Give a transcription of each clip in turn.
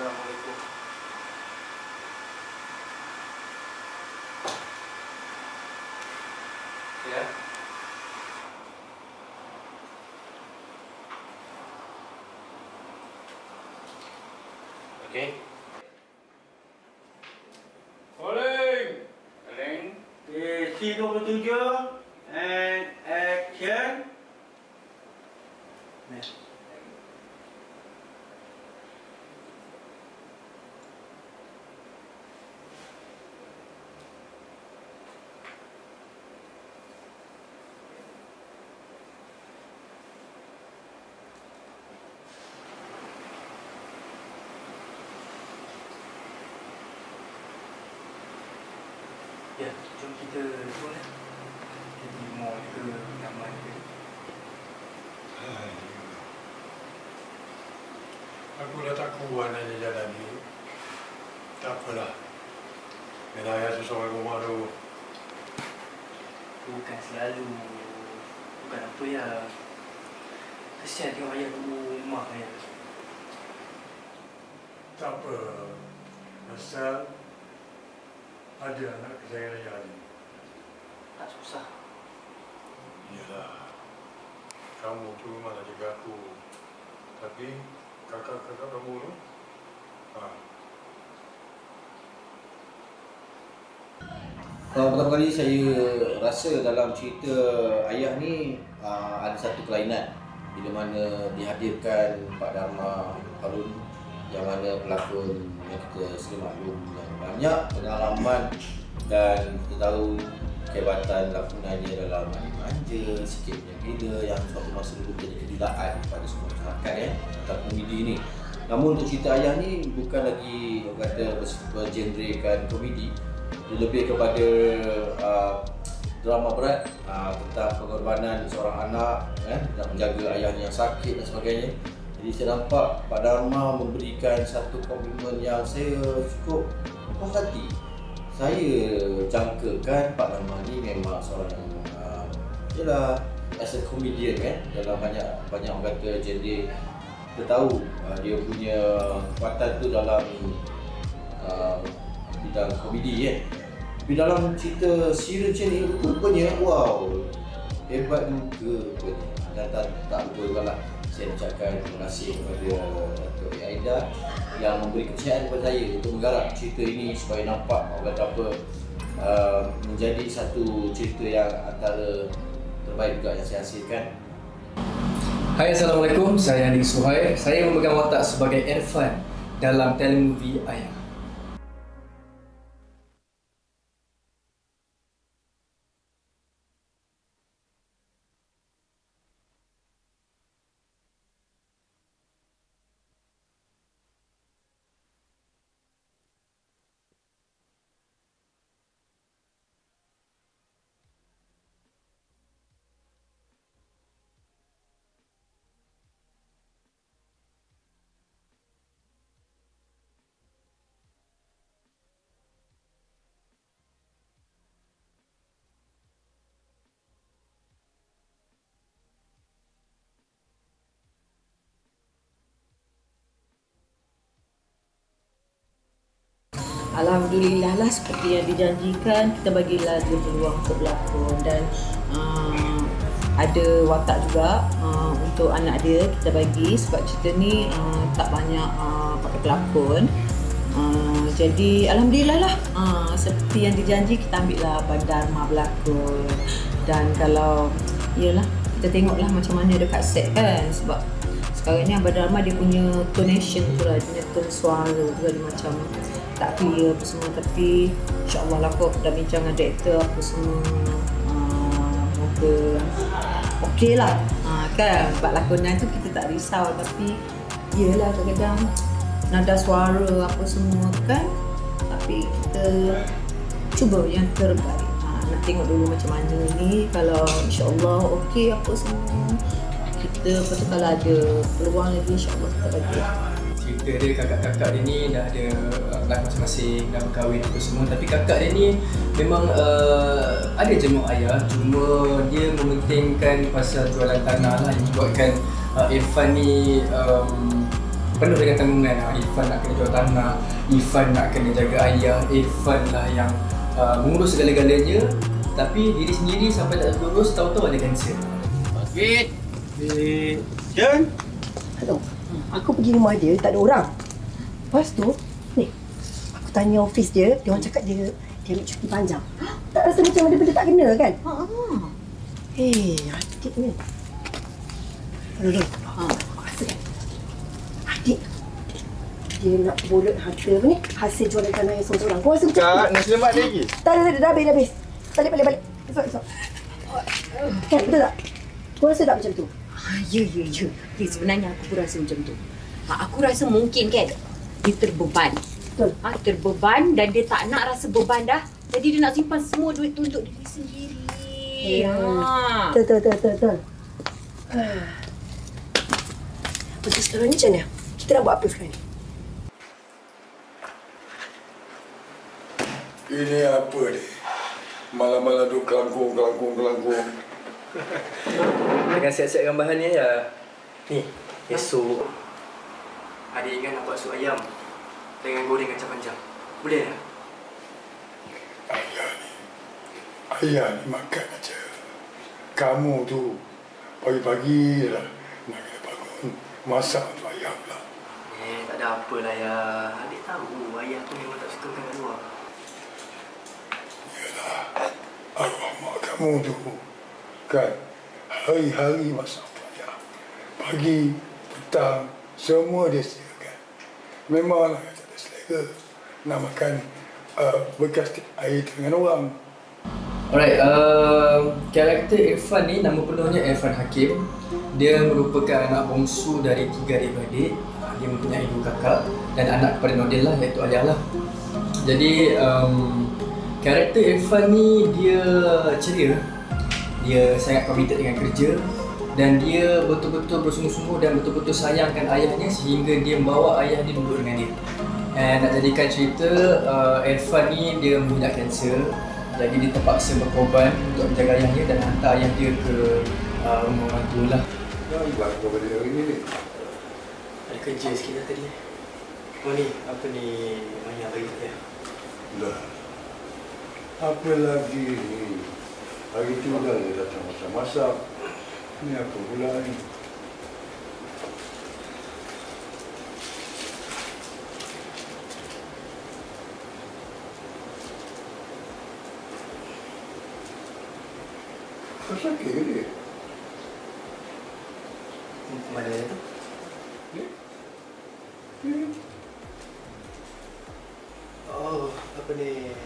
Assalamualaikum. Ya. Okey. Rolling. Rolling. C27 and action. Ya, jom kita keluar. Kita pergi mall ke, taman ke. Aku dah tak kuat nak jalan ni. Tak apalah. Bila ayah susah orang rumah tu. Bukan selalu. Bukan apa ya. Kesian tengok ayah tunggu rumah ayah. Tak apa. Pasal ada anak kesayangan ayah ni. Tak susah. Yalah. Kamu tu memang nak jaga aku. Tapi kakak-kakak kamu tu, Pertama kali saya rasa dalam cerita ayah ni ada satu kelainan bila mana dihadirkan Pak Dharma Harun yang mana pelakon yang kita sering maklum yang banyak pengalaman dan kita tahu kehebatan lakonannya dalam Manja, Sikitnya Bila yang suatu masa dulu menjadi kedilaan pada semua masyarakat tentang komedi ni. Namun untuk cerita ayah ni bukan lagi orang kata bergenrekan komedi, dia lebih kepada drama berat tentang pengorbanan seorang anak nak menjaga ayahnya yang sakit dan sebagainya. Jadi saya nampak Pak Dharma memberikan satu komitmen yang saya cukup puas hati. Saya jangkakan Pak Dharma ni memang seorang ialah as a comedian dalam banyak orang kata genre. Kita tahu dia punya kekuatan tu dalam bidang komedi Tapi dalam cerita serial macam ni rupanya wow, hebat juga. Dan tak lupa juga lah saya ucapkan terima kasih kepada Datuk Aida yang memberi kepercayaan kepada saya untuk menggarap cerita ini supaya nampak orang kata apa menjadi satu cerita yang antara terbaik juga yang saya hasilkan. Hai, Assalamualaikum. Saya Andi Suhail. Saya memegang watak sebagai Irfan dalam telemovie Ayah. Alhamdulillah lah, seperti yang dijanjikan, kita bagilah dia peluang untuk berlakon dan ada watak juga untuk anak dia kita bagi sebab cerita ni tak banyak pakai pelakon. Jadi Alhamdulillah lah, seperti yang dijanji kita ambil lah Pak Dharma berlakon. Dan kalau iyalah kita tengoklah macam mana dekat set kan, sebab sekarang ni Abang Dharma dia punya tonation tu lah, dia punya tone suara tu kan macam tak clear apa semua, tapi insyaAllah lah kot dah bincang dengan director apa semua, moga okey lah kan. Sebab lakonan tu kita tak risau, tapi iyalah kadang-kadang nada suara apa semua kan, tapi kita cuba yang terbaik. Nak tengok dulu macam mana ni, kalau insyaAllah okey apa semua kita, lepas tu kalau ada peluang lagi insyaAllah kita bagi. Cerita dia kakak-kakak dia ni dah ada anak masing-masing, dah berkahwin apa semua, tapi kakak dia ni memang ada jemuk ayah, cuma dia mementingkan pasal jualan tanah lah yang buatkan Irfan ni penuh dengan tanggungan. Irfan nak kena jual tanah, Irfan nak kena jaga ayah, Irfan lah yang mengurus segala-galanya. Tapi diri sendiri sampai tak terurus, tahu-tahu ada kanser. Wait. Jen. Hello. Aku pergi rumah dia, tak ada orang. Lepas tu, ni, aku tanya office dia, dia orang cakap dia ambil cuti panjang. Tak rasa macam ada benda tak kena kan? Hei, adik ni. Hello. Aku rasa kan? Adik, dia nak bolot harta apa ni? Hasil jualan tanah yang seorang-seorang. Kau rasa macam Kak, nasi lemak dia lagi? Tak ada, dah habis. Balik. Esok. Kan, betul tak? Kau rasa tak macam tu? Ya. Sebenarnya aku pun rasa macam tu. Aku rasa mungkin kan dia terbeban. Betul. Terbeban dan dia tak nak rasa beban dah. Jadi dia nak simpan semua duit tu untuk diri sendiri. Betul. Betul sekarang ni macam mana? Kita nak buat apa sekarang ni? Ini apa ni? Malam-malam tu kelangkung. Dengan siap-siapkan bahan ni ya. Ni, esok adik ingat nak buat sup ayam dengan goreng kacang panjang. Boleh tak? Ayah ni makan aja. Kamu tu pagi-pagi lah nak kena bangun masak untuk ayam lah. Tak ada apalah ya. Adik tahu ayah tu memang tak suka makan kat luar. Yalah, arwah mak kamu tu kan hari-hari masak untuk ayam. Pagi, petang, semua dia sediakan. Memanglah tak ada selera nak makan bekas air dengan orang. Alright, karakter Irfan ni nama penuhnya Irfan Hakim. Dia merupakan anak bongsu dari 3 adik-beradik. Dia mempunyai 2 kakak dan anak kepada Nordin lah, iaitu ayah lah. Jadi karakter Irfan ni dia ceria. Dia sangat komited dengan kerja dan dia betul-betul bersungguh-sungguh dan betul-betul sayangkan ayahnya sehingga dia membawa ayah dia duduk dengan dia. And nak jadikan cerita, Irfan ni dia mengidap kanser. Jadi dia terpaksa berkorban untuk menjaga ayahnya dan hantar ayah dia ke rumah orang tua lah. Dah buat kau pada hari ni. Ada kerja sikit lah tadi. Oh ni, apa ni Maya bagi tu ya? Dah. Apa lagi ni? Hari tu dah dia datang masak-masak. Ni apa pula ni? Kau sakit ke dia? Mana dia tu? Oh, apa ni?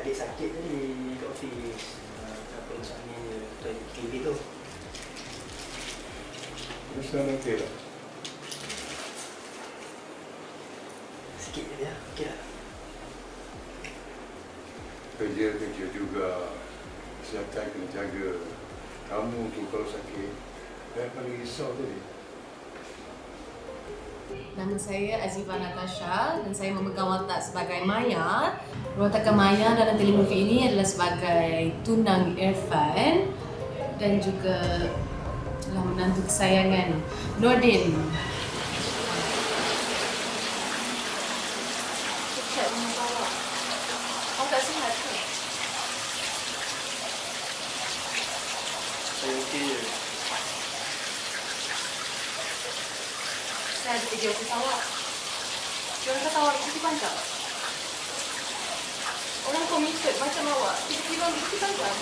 Adik sakit tadi kat ofis. Apa masalahnya toilet TV tu? Besar okey lah. Sikit je ya, okey lah. Kerja juga. Kesihatan kena jaga. Kamu tu kalau sakit, saya paling risau tadi. Nama saya Azifa Natasha dan saya memegang watak sebagai Maya. Watak Maya dalam telemovie ini adalah sebagai tunang Irfan dan juga adalah menantu kesayangan Nordin. Awak tak sihat ke? Saya okey je. Saya ada kerja ofis awak. Diorang kata awak cuti panjang. Orang komited macam awak, tiba-tiba ambil cuti panjang.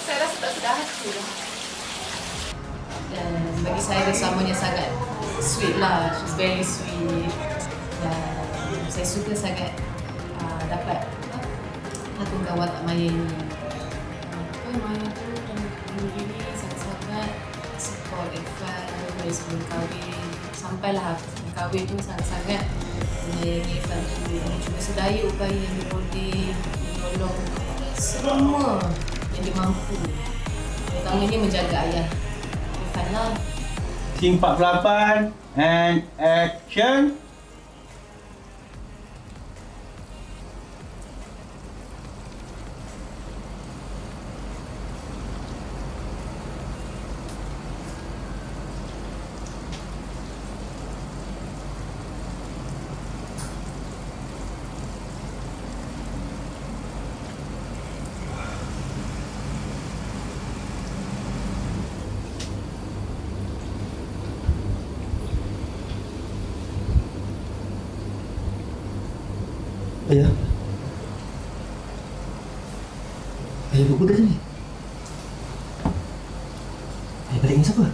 Saya rasa tak sedar hati. Dan bagi saya bersamanya sangat sweet lah. She's very sweet. Dan saya suka sangat dapat lakukan watak Maya ini. Maya tu dan dulu ini sangat-sangat support Irfan dari sebelum kahwin. Sampailah kahwin tu sangat-sangat menyayangi Irfan tu. Cuma sedaya upaya yang diboleh, menolong semua yang dia mampu. Terutamanya menjaga ayah Irfan lah. Scene 48 and action. Ayah. Ayah buat apa kat sini? Ayah balik dengan siapa?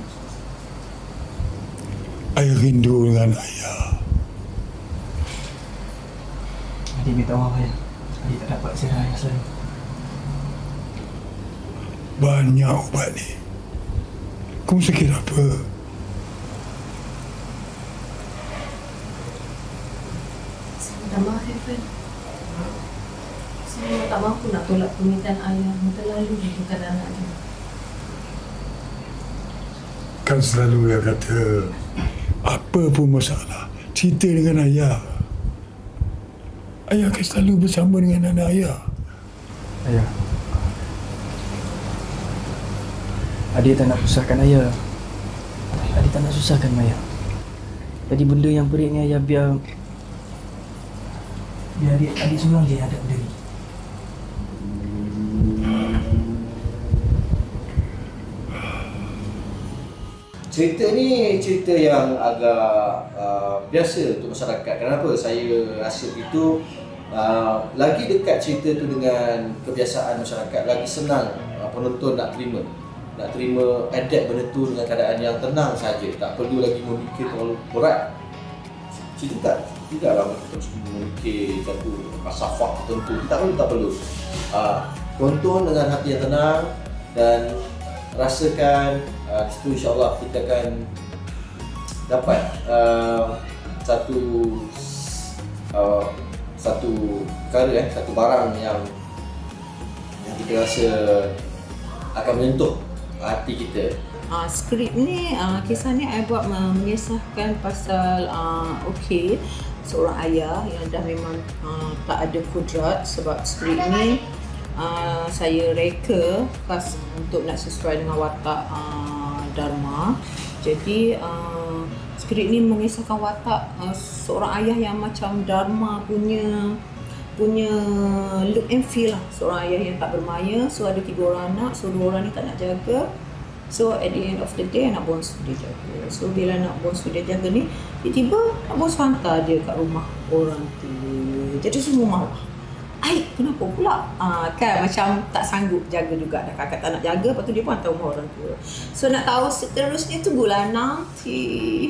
Ayah rindu dengan ayah. Adik minta maaf ayah. Adik tak dapat ziarah ayah selalu. Banyak ubat ni. Kamu sakit apa? Saya minta maaf Irfan. Saya tak mampu nak tolak permintaan ayah yang terlalu bukan anak dia. Kan selalu dia kata, apa pun masalah, cerita dengan ayah. Ayah akan selalu bersama dengan anak ayah. Ayah. Adik tak nak susahkan ayah. Adik tak nak susahkan ayah. Jadi benda yang pelik ni ayah biar adik seorang je yang ada benda ni. Cerita ni cerita yang agak biasa untuk masyarakat. Kenapa saya rasa itu? Lagi dekat cerita tu dengan kebiasaan masyarakat, lagi senang penonton nak terima, adapt benda tu dengan keadaan yang tenang saja. Tak perlu lagi memikir terlalu berat. Cerita tidaklah terus memikir satu falsafah tertentu. Tak perlu. Tonton dengan hati yang tenang dan rasakan. Situ insyaAllah kita akan dapat satu perkara, satu barang yang kita rasa akan menyentuh hati kita. Skrip ni, kisah ni I buat mengisahkan pasal seorang ayah yang dah memang tak ada kudrat. Sebab skrip ni saya reka khas untuk nak sesuai dengan watak Dharma. Jadi skrip ni mengisahkan watak seorang ayah yang macam Dharma punya look and feel lah. Seorang ayah yang tak bermaya. So ada 3 orang anak. So 2 orang ni tak nak jaga. So at the end of the day anak bongsu dia jaga. So bila anak bongsu dia jaga ni, tiba-tiba anak bongsu hantar dia kat rumah orang tu. Jadi semua marah. Kenapa pula? Kan macam tak sanggup jaga juga. Dah kakak tak nak jaga, lepas tu dia pun hantar rumah orang tua. So nak tahu seterusnya, tunggulah nanti.